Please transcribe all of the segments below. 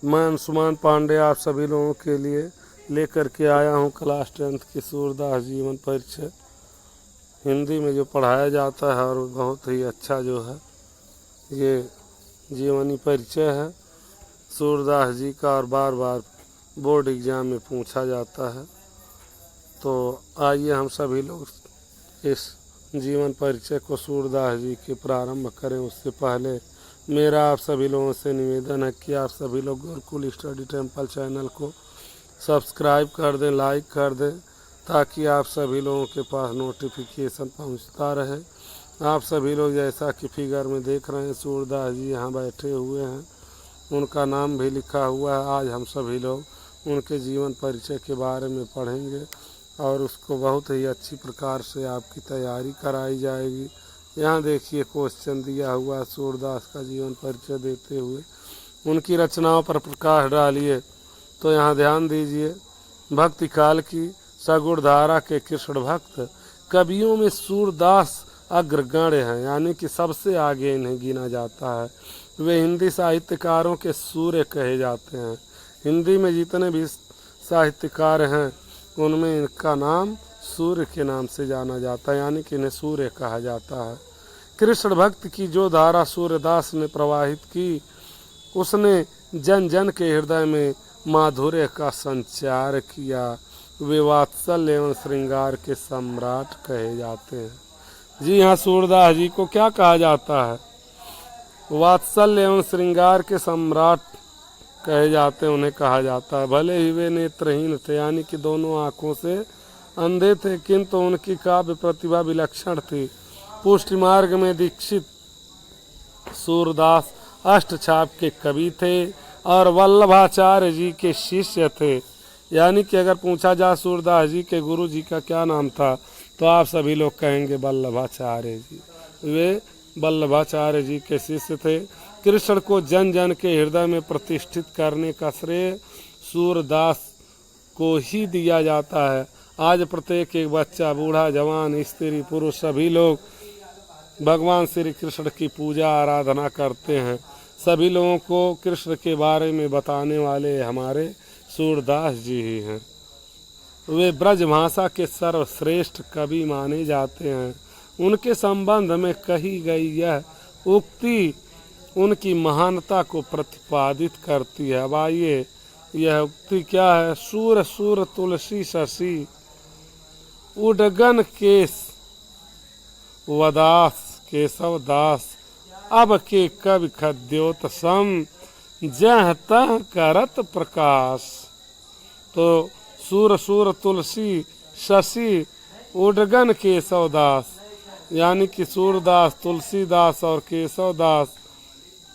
मैं अंशुमान पांडे आप सभी लोगों के लिए लेकर के आया हूं क्लास 10th की सूरदास जीवन परिचय। हिंदी में जो पढ़ाया जाता है और बहुत ही अच्छा जो है ये जीवनी परिचय है सूरदास जी का, और बार बार बोर्ड एग्ज़ाम में पूछा जाता है। तो आइए हम सभी लोग इस जीवन परिचय को सूरदास जी के प्रारंभ करें। उससे पहले मेरा आप सभी लोगों से निवेदन है कि आप सभी लोग गुरुकुल स्टडी टेम्पल चैनल को सब्सक्राइब कर दें, लाइक कर दें, ताकि आप सभी लोगों के पास नोटिफिकेशन पहुंचता रहे। आप सभी लोग जैसा कि फिगर में देख रहे हैं सूरदास जी यहाँ बैठे हुए हैं, उनका नाम भी लिखा हुआ है। आज हम सभी लोग उनके जीवन परिचय के बारे में पढ़ेंगे और उसको बहुत ही अच्छी प्रकार से आपकी तैयारी कराई जाएगी। यहाँ देखिए क्वेश्चन दिया हुआ सूरदास का जीवन परिचय देते हुए उनकी रचनाओं पर प्रकाश डालिए। तो यहाँ ध्यान दीजिए, भक्ति काल की सगुण धारा के कृष्ण भक्त कवियों में सूरदास अग्रगण्य हैं, यानी कि सबसे आगे इन्हें गिना जाता है। वे हिंदी साहित्यकारों के सूर्य कहे जाते हैं। हिंदी में जितने भी साहित्यकार हैं उनमें इनका नाम सूर्य के नाम से जाना जाता है, यानी कि इन्हें सूर्य कहा जाता है। कृष्ण भक्त की जो धारा सूर्यदास ने प्रवाहित की, उसने जन जन के हृदय में माधुर्य का संचार किया। वे वात्सल्य एवं श्रृंगार के सम्राट कहे जाते हैं। जी हाँ, सूरदास जी को क्या कहा जाता है? वात्सल्य एवं श्रृंगार के सम्राट कहे जाते हैं, उन्हें कहा जाता है। भले ही वे नेत्रहीन थे, यानी कि दोनों आँखों से अंधे थे, किंतु उनकी काव्य प्रतिभा विलक्षण थी। पुष्टि मार्ग में दीक्षित सूरदास अष्टछाप के कवि थे और वल्लभाचार्य जी के शिष्य थे। यानी कि अगर पूछा जाए सूरदास जी के गुरु जी का क्या नाम था, तो आप सभी लोग कहेंगे वल्लभाचार्य जी। वे वल्लभाचार्य जी के शिष्य थे। कृष्ण को जन जन के हृदय में प्रतिष्ठित करने का श्रेय सूरदास को ही दिया जाता है। आज प्रत्येक एक बच्चा, बूढ़ा, जवान, स्त्री, पुरुष सभी लोग भगवान श्री कृष्ण की पूजा आराधना करते हैं। सभी लोगों को कृष्ण के बारे में बताने वाले हमारे सूरदास जी ही हैं। वे ब्रजभाषा के सर्वश्रेष्ठ कवि माने जाते हैं। उनके संबंध में कही गई यह उक्ति उनकी महानता को प्रतिपादित करती है। अब आइए, यह उक्ति क्या है? सूर सूर तुलसी शशि उडगन केस वदास केशव दास, अब के कवि खद्योत सम जह तह करत प्रकाश। तो सूर सूर तुलसी शशि उडगन केशव दास, यानी कि सूरदास, तुलसीदास और केशव दास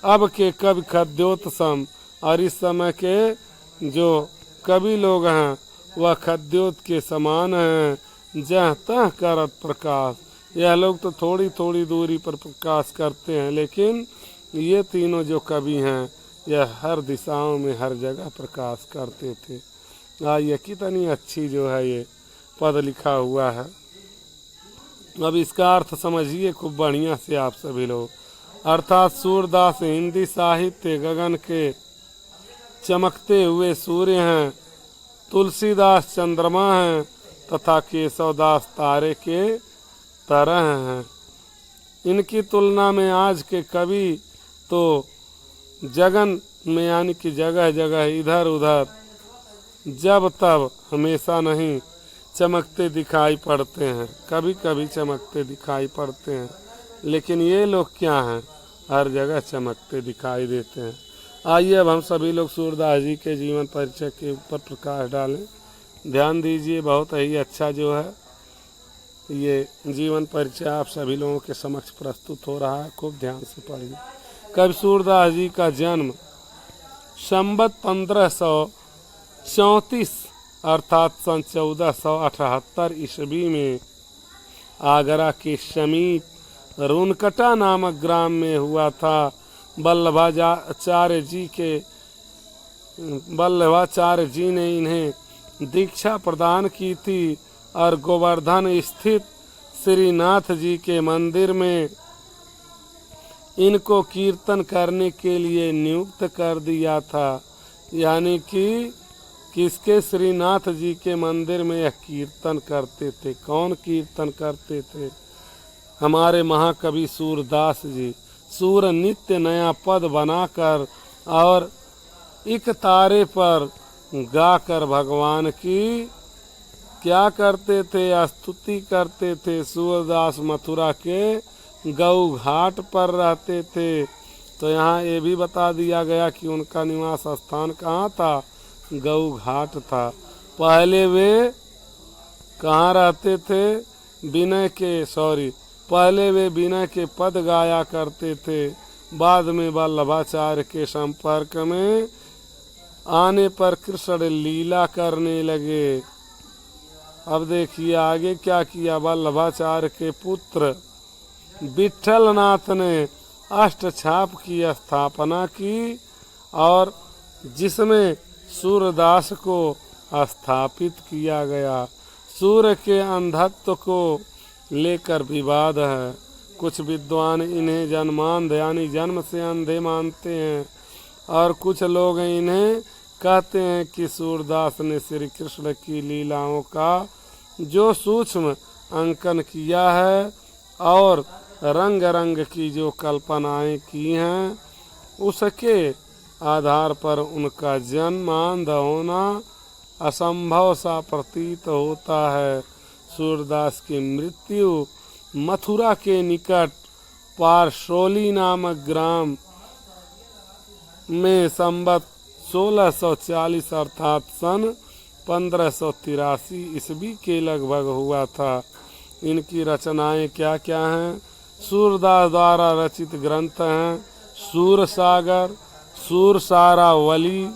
अब के कवि खद्योत सम, और इस समय के जो कवि लोग हैं वह खद्योत के समान हैं। जह तह करत प्रकाश, यह लोग तो थोड़ी थोड़ी दूरी पर प्रकाश करते हैं, लेकिन ये तीनों जो कवि हैं यह हर दिशाओं में हर जगह प्रकाश करते थे। ये कितनी अच्छी जो है ये पद लिखा हुआ है। अब इसका अर्थ समझिए खूब बढ़िया से आप सभी लोग। अर्थात सूरदास हिंदी साहित्य गगन के चमकते हुए सूर्य हैं, तुलसीदास चंद्रमा हैं तथा केशवदास तारे के तरह हैं। इनकी तुलना में आज के कवि तो जगन में, यानी कि जगह जगह इधर उधर जब तब हमेशा नहीं चमकते दिखाई पड़ते हैं, कभी कभी चमकते दिखाई पड़ते हैं, लेकिन ये लोग क्या हैं? हर जगह चमकते दिखाई देते हैं। आइए अब हम सभी लोग सूरदास जी के जीवन परिचय के ऊपर प्रकाश डालें। ध्यान दीजिए, बहुत ही अच्छा जो है ये जीवन परिचय आप सभी लोगों के समक्ष प्रस्तुत हो रहा है। खूब ध्यान से पढ़िए। कवि सूरदास जी का जन्म संवत 1534 अर्थात सन 1478 ईस्वी में आगरा के समीप रुनकटा नामक ग्राम में हुआ था। वल्लभाचार्य जी ने इन्हें दीक्षा प्रदान की थी और गोवर्धन स्थित श्रीनाथ जी के मंदिर में इनको कीर्तन करने के लिए नियुक्त कर दिया था। यानी कि किसके, श्रीनाथ जी के मंदिर में यह कीर्तन करते थे। कौन कीर्तन करते थे? हमारे महाकवि सूरदास जी। सूर नित्य नया पद बनाकर और एक तारे पर गाकर भगवान की क्या करते थे? स्तुति करते थे। सूरदास मथुरा के गौ घाट पर रहते थे। तो यहाँ ये भी बता दिया गया कि उनका निवास स्थान कहाँ था? गौ घाट था। पहले वे कहाँ रहते थे? पहले वे विनय के पद गाया करते थे। बाद में वल्लभाचार्य के संपर्क में आने पर कृष्ण लीला करने लगे। अब देखिए आगे क्या किया। वल्लभाचार्य के पुत्र विठलनाथ ने अष्टछाप की स्थापना की और जिसमें सूरदास को स्थापित किया गया। सूर्य के अंधत्व को लेकर विवाद है। कुछ विद्वान इन्हें जन्मांध यानी जन्म से अंधे मानते हैं और कुछ लोग इन्हें कहते हैं कि सूरदास ने श्री कृष्ण की लीलाओं का जो सूक्ष्म अंकन किया है और रंग रंग की जो कल्पनाएं की हैं उसके आधार पर उनका जन्मांध होना असंभव सा प्रतीत होता है। सूरदास की मृत्यु मथुरा के निकट पारसोली नामक ग्राम में संवत 1640 अर्थात सन 1583 ईस्वी के लगभग हुआ था। इनकी रचनाएं क्या क्या हैं? सूरदास द्वारा रचित ग्रंथ हैं सूरसागर, सूरसारावली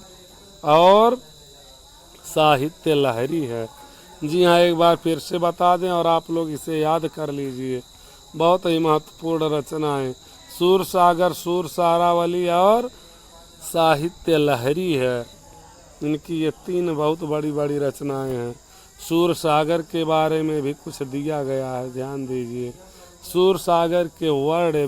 और साहित्य लहरी है। जी हाँ, एक बार फिर से बता दें और आप लोग इसे याद कर लीजिए। बहुत ही महत्वपूर्ण रचनाएं सूरसागर, सूरसारावली और साहित्य लहरी है। इनकी ये 3 बहुत बड़ी बड़ी रचनाएं हैं। सूरसागर के बारे में भी कुछ दिया गया है, ध्यान दीजिए। सूरसागर के वर्ण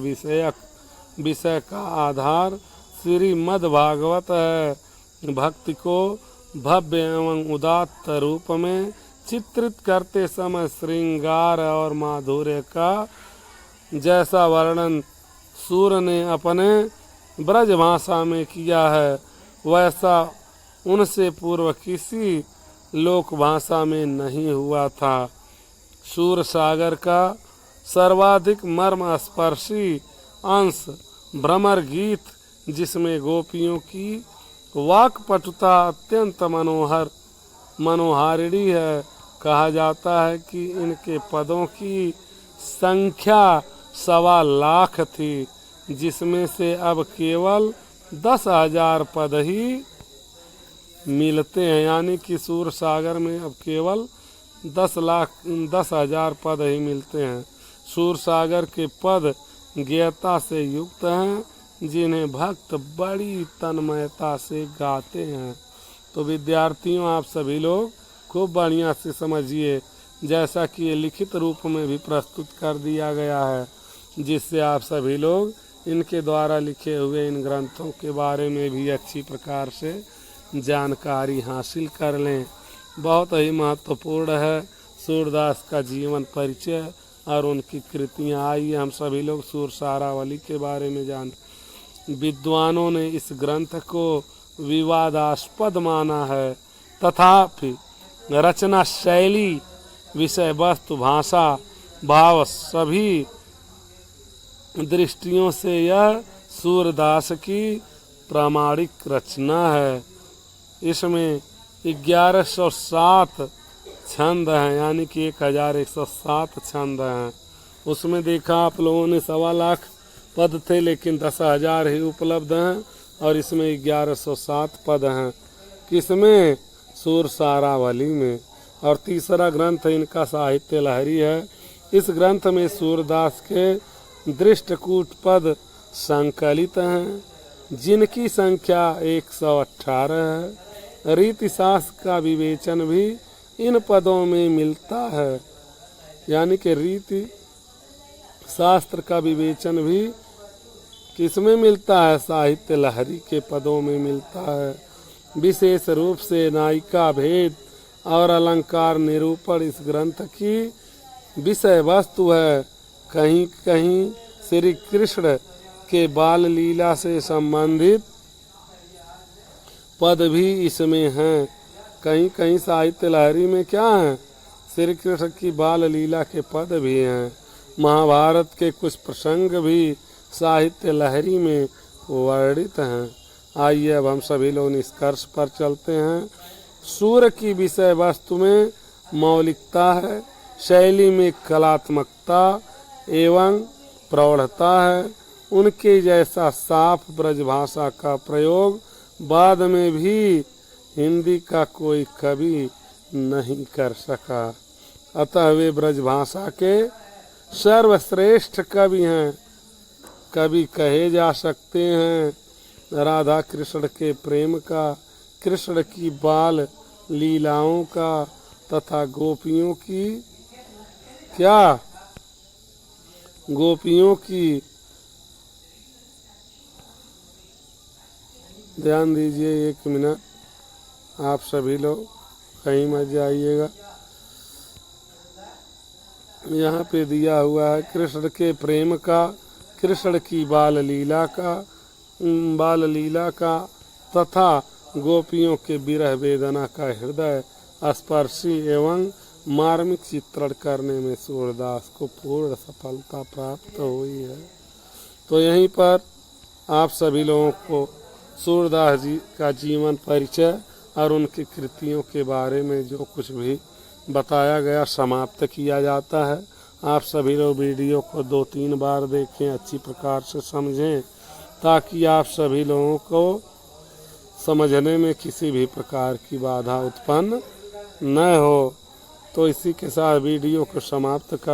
विषय का आधार श्रीमद् भागवत है। भक्ति को भव्य एवं उदात्त रूप में चित्रित करते समय श्रृंगार और माधुर्य का जैसा वर्णन सूर ने अपने ब्रज भाषा में किया है वैसा उनसे पूर्व किसी लोक भाषा में नहीं हुआ था। सूरसागर का सर्वाधिक मर्म स्पर्शी अंश भ्रमर गीत, जिसमें गोपियों की वाक्पटुता अत्यंत मनोहारिणी है। कहा जाता है कि इनके पदों की संख्या 1.25 लाख थी, जिसमें से अब केवल 10,000 पद ही मिलते हैं। यानी कि सूरसागर में अब केवल 10,000 पद ही मिलते हैं। सूरसागर के पद ज्ञता से युक्त हैं, जिन्हें भक्त बड़ी तन्मयता से गाते हैं। तो विद्यार्थियों, आप सभी लोग खूब बढ़िया से समझिए, जैसा कि ये लिखित रूप में भी प्रस्तुत कर दिया गया है, जिससे आप सभी लोग इनके द्वारा लिखे हुए इन ग्रंथों के बारे में भी अच्छी प्रकार से जानकारी हासिल कर लें। बहुत ही महत्वपूर्ण है सूरदास का जीवन परिचय और उनकी कृतियाँ। आइए हम सभी लोग सूरसारावली के बारे में जान। विद्वानों ने इस ग्रंथ को विवादास्पद माना है, तथापि रचना शैली, विषय वस्तु, भाषा, भाव सभी दृष्टियों से यह सूरदास की प्रामाणिक रचना है। इसमें 1107 छंद हैं, यानी कि 1107 छंद हैं। उसमें देखा आप लोगों ने 1.25 लाख पद थे, लेकिन 10,000 ही उपलब्ध हैं और इसमें 1107 पद हैं। किसमें? सूरसारावली में। और तीसरा ग्रंथ इनका साहित्य लहरी है। इस ग्रंथ में सूरदास के दृष्टकूट पद संकलित हैं, जिनकी संख्या 118 है। रीति शास्त्र का विवेचन भी इन पदों में मिलता है, यानी कि रीति शास्त्र का विवेचन भी किसमें मिलता है? साहित्य लहरी के पदों में मिलता है। विशेष रूप से नायिका भेद और अलंकार निरूपण इस ग्रंथ की विषय वस्तु है। कहीं कहीं श्री कृष्ण के बाल लीला से संबंधित पद भी इसमें हैं। कहीं कहीं साहित्य लहरी में क्या है, श्री कृष्ण की बाल लीला के पद भी हैं। महाभारत के कुछ प्रसंग भी साहित्य लहरी में वर्णित हैं। आइए अब हम सभी लोग निष्कर्ष पर चलते हैं। सूर्य की विषय वस्तु में मौलिकता है, शैली में कलात्मकता एवं प्रौढ़ता है। उनके जैसा साफ ब्रजभाषा का प्रयोग बाद में भी हिंदी का कोई कवि नहीं कर सका। अतः वे ब्रजभाषा के सर्वश्रेष्ठ कवि हैं। कवि कहे जा सकते हैं। राधा कृष्ण के प्रेम का, कृष्ण की बाल लीलाओं का तथा गोपियों की ध्यान दीजिए, 1 मिनट, आप सभी लोग कहीं मत जाइएगा। यहाँ पे दिया हुआ है कृष्ण के प्रेम का, कृष्ण की बाल लीला का तथा गोपियों के विरह वेदना का हृदय स्पर्शी एवं मार्मिक चित्रण करने में सूरदास को पूर्ण सफलता प्राप्त हुई है। तो यहीं पर आप सभी लोगों को सूरदास जी का जीवन परिचय और उनकी कृतियों के बारे में जो कुछ भी बताया गया समाप्त किया जाता है। आप सभी लोग वीडियो को 2-3 बार देखें, अच्छी प्रकार से समझें, ताकि आप सभी लोगों को समझने में किसी भी प्रकार की बाधा उत्पन्न न हो। तो इसी के साथ वीडियो को समाप्त कर